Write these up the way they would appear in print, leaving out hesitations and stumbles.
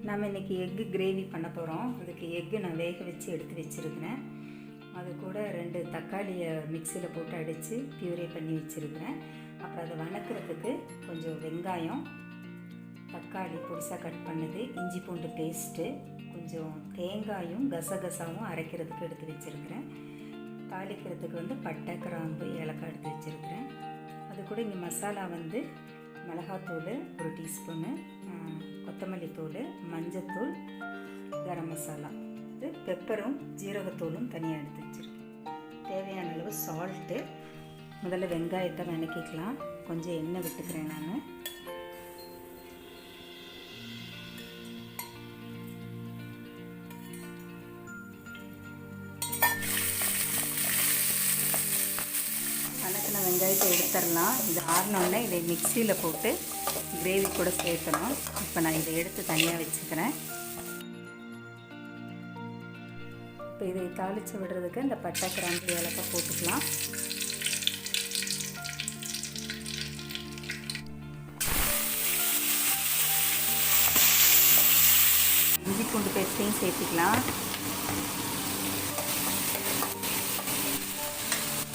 நம்ம இன்றைக்கி egg gravy பண்ண போகிறோம். அதுக்கு எக்கு நான் வேக வச்சு எடுத்து வச்சுருக்கிறேன். அது கூட 2 தக்காளியை மிக்சியில் போட்டு அடித்து பியூரே பண்ணி வச்சுருக்கிறேன். அப்புறம் அதை வணக்கிறதுக்கு கொஞ்சம் வெங்காயம், தக்காளி பொடிசாக கட் பண்ணது, இஞ்சி பூண்டு பேஸ்ட்டு, கொஞ்சம் தேங்காயும் கசகசாவும் அரைக்கிறதுக்கு எடுத்து வச்சுருக்கிறேன். தாளிக்கிறதுக்கு பட்டை, கிராம்பு, ஏலக்காய் எடுத்து வச்சுருக்கிறேன். அது கூட இங்கே மசாலா மிளகாத்தூள் 1 டீஸ்பூனு, கொத்தமல்லி தூள், மஞ்சத்தூள், கரம் மசாலா, பெப்பரும் ஜீரகத்தூளும் தனியாக எடுத்து வச்சுருக்கேன். தேவையான அளவு சால்ட்டு. முதல்ல வெங்காயத்தை வணக்கிக்கலாம். கொஞ்சம் எண்ணெய் விட்டுக்கிறேன் நான். வணக்கின வெங்காயத்தை எடுத்துடலாம். இது ஆறினோடனே இதை மிக்சியில் போட்டு கிரேவி கூட சேர்க்கணும். இப்போ நான் இதை எடுத்து தனியாக வச்சுக்கிறேன். இப்போ இதை தாளித்து விடுறதுக்கு இந்த பட்டை, கிராம்பு, ஏலக்காய் போட்டுக்கலாம். இஞ்சி பூண்டு பேஸ்ட்டையும் சேர்த்துக்கலாம்.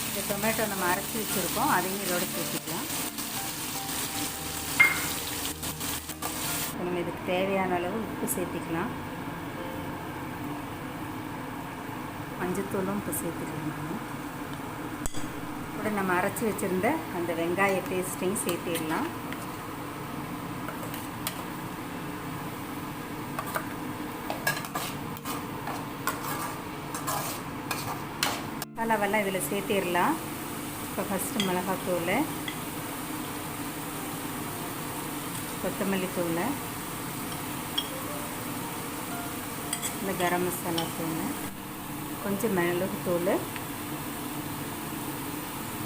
இந்த டொமேட்டோ நம்ம அரைச்சி வச்சுருக்கோம், அதையும் இதோட சேர்த்துக்கலாம். நம்ம இதுக்கு தேவையான அளவு உப்பு சேர்த்துக்கலாம். மஞ்சத்தூளும் உப்பு சேர்த்துக்கலாம். கூட நம்ம அரைச்சி வச்சுருந்த அந்த வெங்காய பேஸ்ட்டையும் சேர்த்திடலாம். மசாலாவெல்லாம் இதில் சேர்த்திடலாம். இப்போ ஃபஸ்ட்டு மிளகாத்தூள், கொத்தமல்லி தூள், இந்த கரம் மசாலா தூள், கொஞ்சம் மிளகுத்தூள்,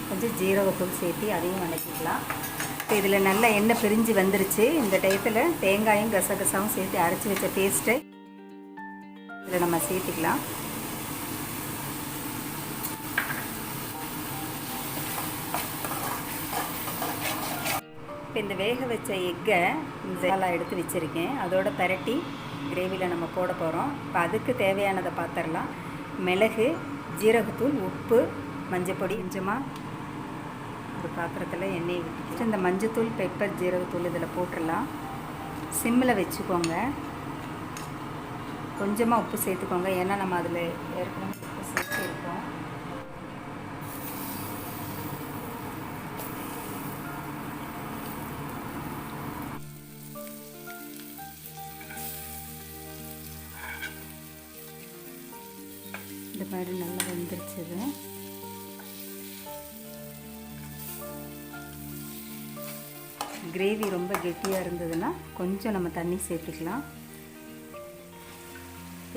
கொஞ்சம் ஜீரகத்தூள் சேர்த்து அதையும் வதக்கிக்கலாம். இப்போ இதில் நல்லா எண்ணெய் பிரிஞ்சு வந்துருச்சு. இந்த டயத்தில் தேங்காயும் கசகசாவும் சேர்த்து அரைச்சி வச்ச பேஸ்ட்டை இதில் நம்ம சேர்த்துக்கலாம். இப்போ இந்த வேக வச்ச எக்கை மசாலா எடுத்து வச்சுருக்கேன். அதோட பரட்டி கிரேவியில் நம்ம போட போகிறோம். இப்போ அதுக்கு தேவையானதை பார்த்துடலாம். மிளகு, ஜீரகத்தூள், உப்பு, மஞ்சப்பொடி, கொஞ்சமாக ஒரு பாத்திரத்தில் எண்ணெய் விட்டு இந்த மஞ்சத்தூள், பெப்பர், ஜீரகத்தூள் இதில் போட்டுடலாம். சிம்மில் வச்சுக்கோங்க. கொஞ்சமாக உப்பு சேர்த்துக்கோங்க, ஏன்னா நம்ம அதில் ஏற்கனவே உப்பு சேர்த்துருக்கோம். இந்த மாதிரி நல்லா வெந்துருச்சுது. கிரேவி ரொம்ப கெட்டியாக இருந்ததுன்னா கொஞ்சம் நம்ம தண்ணி சேர்த்துக்கலாம்.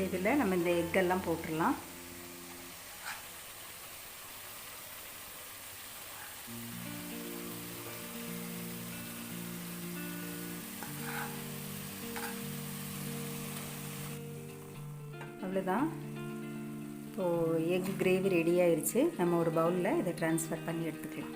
இதில் நம்ம இந்த எக்கெல்லாம் போட்டுடலாம். அவ்வளோதான். இப்போது எக் கிரேவி ரெடி ஆயிடுச்சு. நம்ம ஒரு பவுலில் இதை ட்ரான்ஸ்ஃபர் பண்ணி எடுத்துக்கலாம்.